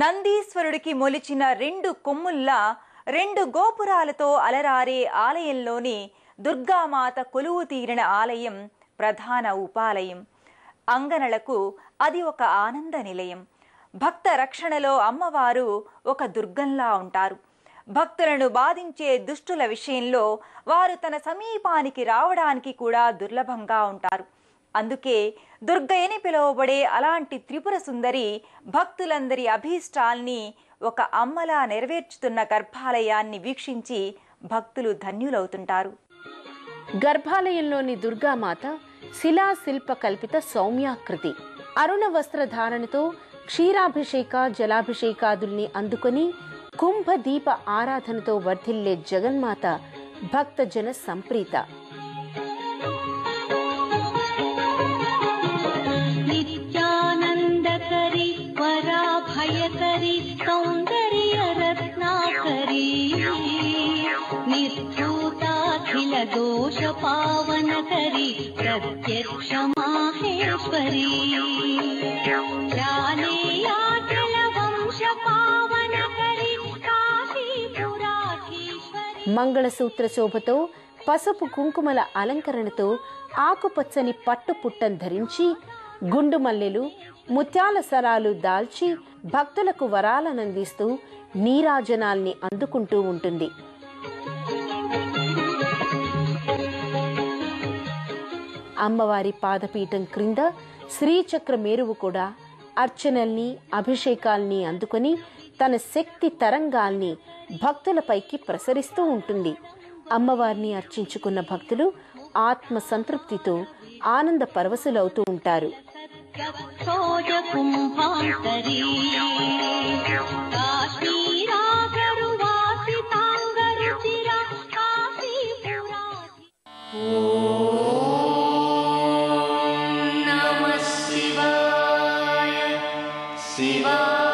నందీశ్వరుడికి మొలిచిన రెండు కొమ్ముల్లా రెండు గోపురాలతో అలరారే ఆలయంలోని దుర్గామాత కొలువు తీరిన ఆలయం ప్రధాన ఉపాలయం. అంగనలకు అది ఒక ఆనంద నిలయం. భక్త రక్షణలో అమ్మవారు ఒక దుర్గంలా ఉంటారు. భక్తులను బాధించే దుష్టుల విషయంలో వారు తన సమీపానికి రావడానికి కూడా దుర్లభంగా ఉంటారు. అందుకే దుర్గయని పిలువబడే అలాంటి త్రిపుర సుందరి భక్తులందరి అభీష్టాల్ని ఒక అమ్మలా నెరవేర్చుతున్న గర్భాలయాన్ని వీక్షించి భక్తులు ధన్యులవుతుంటారు. గర్భాలయంలోని దుర్గామాత శిలా శిల్ప కల్పిత సౌమ్యాకృతి. అరుణ వస్త్రధారణతో క్షీరాభిషేక జలాభిషేకాదుల్ని అందుకొని కుంభ దీప ఆరాధనతో వర్ధిల్లే జగన్మాత భక్త జన సంప్రీత. నిత్యానందకరి వరాభయకరి సౌందర్య రత్నాకరి నిర్ధూతాఖిల దోష పావనకరి ప్రత్యక్ష మాహేశ్వరి జ్ఞానేయాచల వంశ పావనకరి కాశీపురాధీశ్వరి. మంగళసూత్ర శోభతో పసుపు కుంకుమల అలంకరణతో ఆకుపచ్చని పట్టు పుట్టం ధరించి గుండు మల్లెలు ముత్యాల సరాలు దాల్చి భక్తులకు వరాలనందిస్తూ నీరాజనాల్ని అందుకుంటూ ఉంటుంది. అమ్మవారి పాదపీఠం క్రింద శ్రీచక్ర మేరువు కూడా అర్చనల్ని అభిషేకాల్ని అందుకొని తన శక్తి తరంగాల్ని భక్తులపైకి ప్రసరిస్తూ ఉంటుంది. అమ్మవారిని అర్చించుకున్న భక్తులు ఆత్మ సంతృప్తితో ఆనంద పరవశులవుతూ ఉంటారు. శివాయ